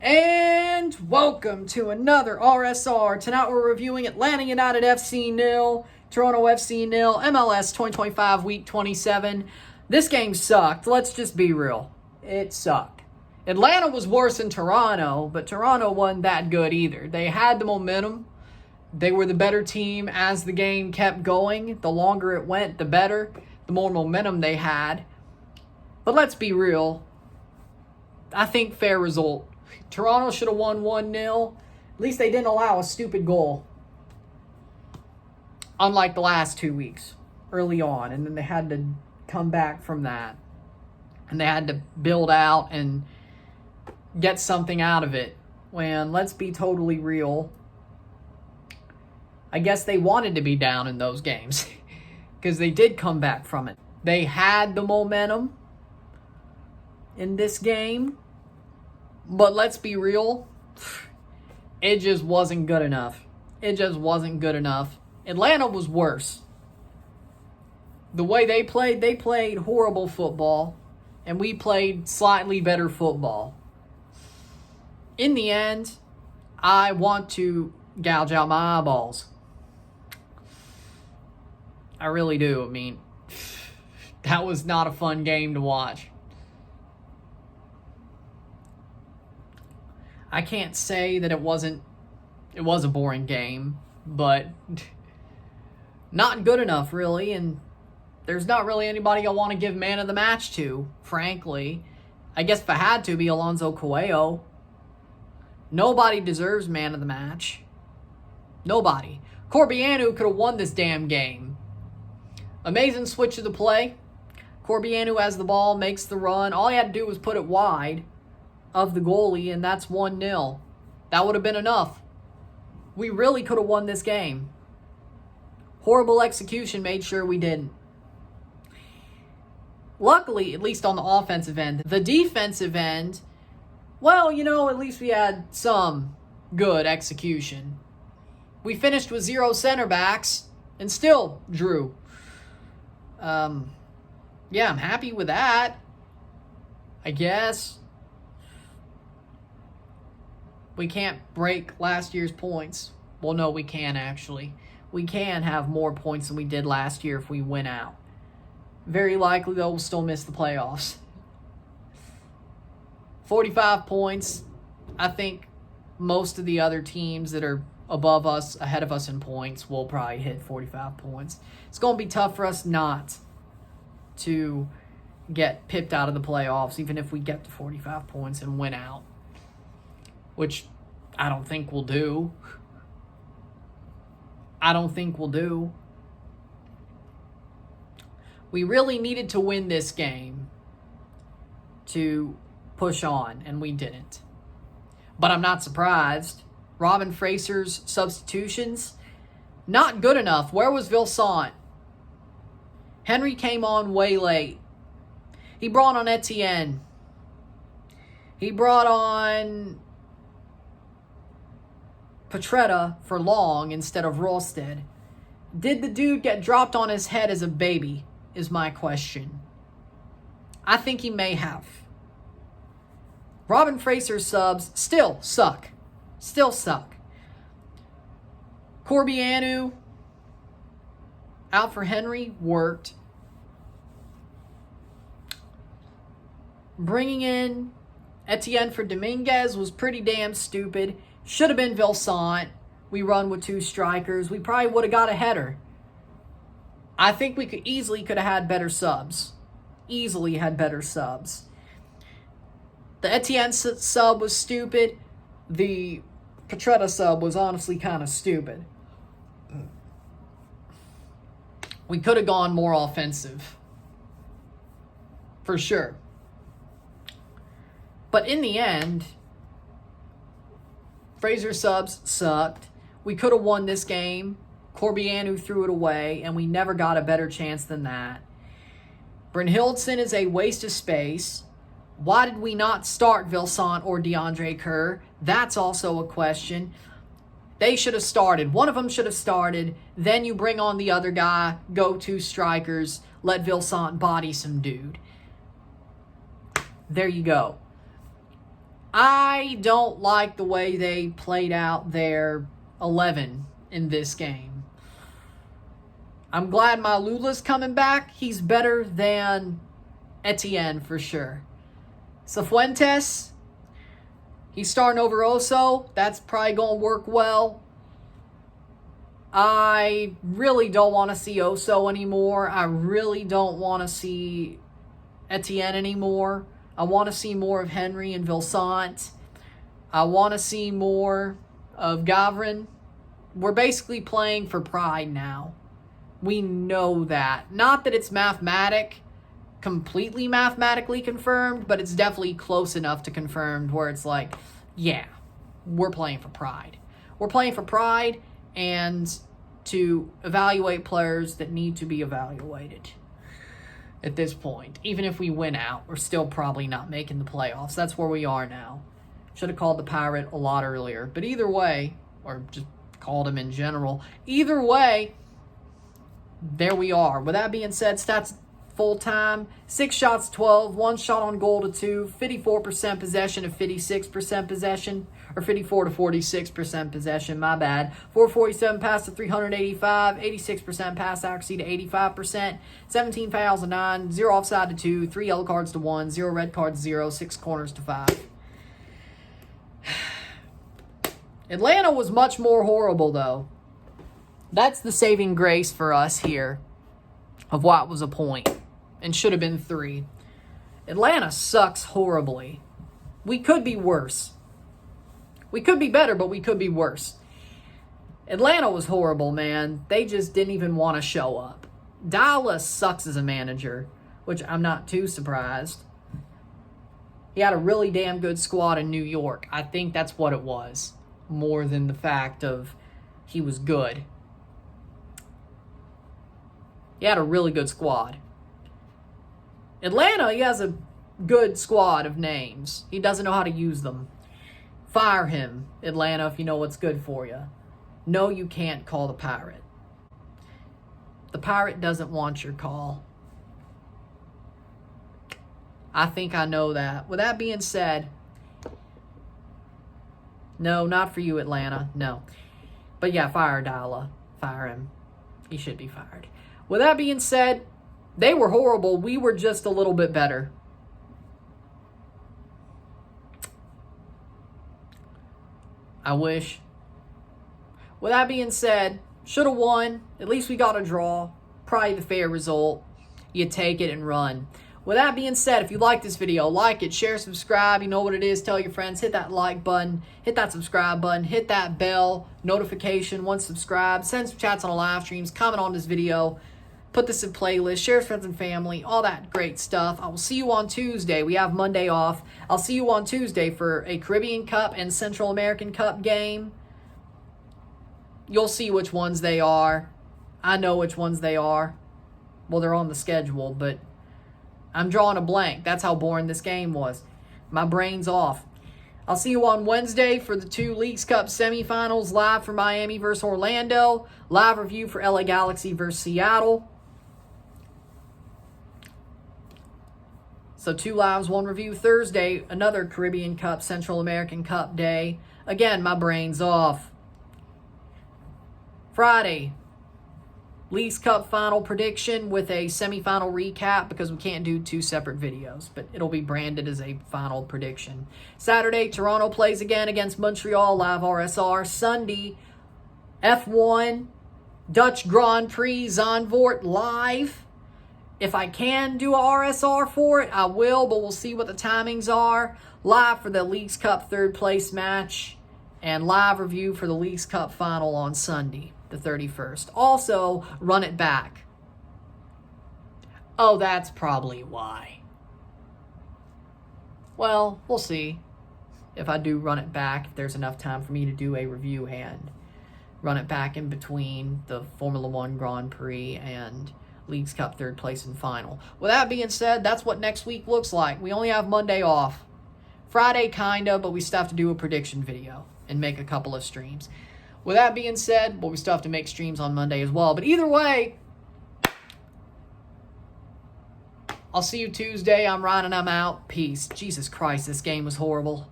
And welcome to another RSR. Tonight we're reviewing Atlanta United FC 0, Toronto FC 0, MLS 2025 Week 27. This game sucked. Let's just be real. It sucked. Atlanta was worse than Toronto, but Toronto wasn't that good either. They had the momentum. They were the better team as the game kept going. The longer it went, the better. The more momentum they had. But let's be real. I think fair result. Toronto should have won 1-0. At least they didn't allow a stupid goal. Unlike the last 2 weeks, early on. And then they had to come back from that. And they had to build out and get something out of it. When, let's be totally real, I guess they wanted to be down in those games. Because they did come back from it. They had the momentum in this game. But let's be real, it just wasn't good enough. It just wasn't good enough. Atlanta was worse. The way they played horrible football, and we played slightly better football. In the end, I want to gouge out my eyeballs. I really do. I mean, that was not a fun game to watch. I can't say that it was a boring game, but not good enough, really, and there's not really anybody I want to give man of the match to, frankly. I guess if I had to, it'd be Alonso Coelho. Nobody deserves man of the match. Nobody. Corbeanu could have won this damn game. Amazing switch of the play. Corbeanu has the ball, makes the run. All he had to do was put it wide of the goalie, and that's 1-0. That would have been enough. We really could have won this game. Horrible execution made sure we didn't. Luckily, at least on the offensive end, the defensive end, well, at least we had some good execution. We finished with 0 center backs and still drew. Yeah, I'm happy with that, I guess. We can't break last year's points. Well, no, we can actually. We can have more points than we did last year if we win out. Very likely, though, we'll still miss the playoffs. 45 points. I think most of the other teams that are above us, ahead of us in points, will probably hit 45 points. It's going to be tough for us not to get pipped out of the playoffs, even if we get to 45 points and win out. Which I don't think we'll do. We really needed to win this game to push on, and we didn't. But I'm not surprised. Robin Fraser's substitutions, not good enough. Where was Vilsant? Henry came on way late. He brought on Etienne. He brought on Petretta for Long instead of Rosted. Did the dude get dropped on his head as a baby, is my question. I think he may have. Robin Fraser's subs still suck. Corbeanu out for Henry worked. Bringing in Etienne for Dominguez was pretty damn stupid. Should have been Vilsant. We run with 2 strikers. We probably would have got a header. I think we could have had better subs. Easily had better subs. The Etienne sub was stupid. The Petretta sub was honestly kind of stupid. We could have gone more offensive. For sure. But in the end, Fraser subs sucked. We could have won this game. Corbeanu threw it away, and we never got a better chance than that. Brynhildsen is a waste of space. Why did we not start Vilsant or DeAndre Kerr? That's also a question. They should have started. One of them should have started. Then you bring on the other guy, go 2 strikers, let Vilsant body some dude. There you go. I don't like the way they played out their 11 in this game. I'm glad Malula's coming back. He's better than Etienne for sure. Cifuentes, he's starting over Oso. That's probably going to work well. I really don't want to see Oso anymore. I really don't want to see Etienne anymore. I want to see more of Henry and Vilsant. I want to see more of Gavrin. We're basically playing for pride now. We know that. Not that it's completely mathematically confirmed, but it's definitely close enough to confirmed where it's like, yeah, we're playing for pride. We're playing for pride and to evaluate players that need to be evaluated. At this point, even if we win out, we're still probably not making the playoffs. That's where we are now. Should have called the Pirate a lot earlier. But either way, or just called him in general, either way, there we are. With that being said, stats full time, 6 shots 12, 1 shot on goal to 2, 54% possession to 56% possession, or 54 to 46% possession, my bad. 447 pass to 385, 86% pass accuracy to 85%, 17 fouls to 9, 0 offside to 2, 3 yellow cards to 1, 0 red cards to 0, 6 corners to 5. Atlanta was much more horrible, though. That's the saving grace for us here of what was a point and should have been 3. Atlanta sucks horribly. We could be worse. We could be better, but we could be worse. Atlanta was horrible, man. They just didn't even want to show up. Dallas sucks as a manager, which I'm not too surprised. He had a really damn good squad in New York. I think that's what it was, more than the fact of he was good. He had a really good squad. Atlanta, he has a good squad of names. He doesn't know how to use them. Fire him, Atlanta, if you know what's good for you. No, you can't call the Pirate. The Pirate doesn't want your call. I think I know that. With that being said, no, not for you, Atlanta. No. But yeah, fire Dalla. Fire him. He should be fired. With that being said, they were horrible. We were just a little bit better. I wish. With that being said, should have won. At least we got a draw. Probably the fair result. You take it and run. With that being said, if you like this video, like it, share, subscribe. You know what it is. Tell your friends. Hit that like button. Hit that subscribe button. Hit that bell notification once subscribed. Send some chats on the live streams. Comment on this video. Put this in playlist. Share with friends and family. All that great stuff. I will see you on Tuesday. We have Monday off. I'll see you on Tuesday for a Caribbean Cup and Central American Cup game. You'll see which ones they are. I know which ones they are. Well, they're on the schedule, but I'm drawing a blank. That's how boring this game was. My brain's off. I'll see you on Wednesday for the 2 Leagues Cup semifinals, live for Miami versus Orlando, live review for LA Galaxy versus Seattle. So 2 lives, 1 review. Thursday, another Caribbean Cup, Central American Cup day. Again, my brain's off. Friday, Leagues Cup final prediction with a semifinal recap because we can't do 2 separate videos, but it'll be branded as a final prediction. Saturday, Toronto plays again against Montreal, live RSR. Sunday, F1, Dutch Grand Prix, Zandvoort live. If I can do a RSR for it, I will, but we'll see what the timings are. Live for the Leagues Cup 3rd place match and live review for the Leagues Cup final on Sunday, the 31st. Also, run it back. Oh, that's probably why. Well, we'll see if I do run it back, if there's enough time for me to do a review and run it back in between the Formula 1 Grand Prix and Leagues Cup 3rd place and final. With that being said, that's what next week looks like. We only have Monday off. Friday, kinda, but we still have to do a prediction video and make a couple of streams. With that being said, well, we still have to make streams on Monday as well. But either way, I'll see you Tuesday. I'm Ryan and I'm out. Peace. Jesus Christ, this game was horrible.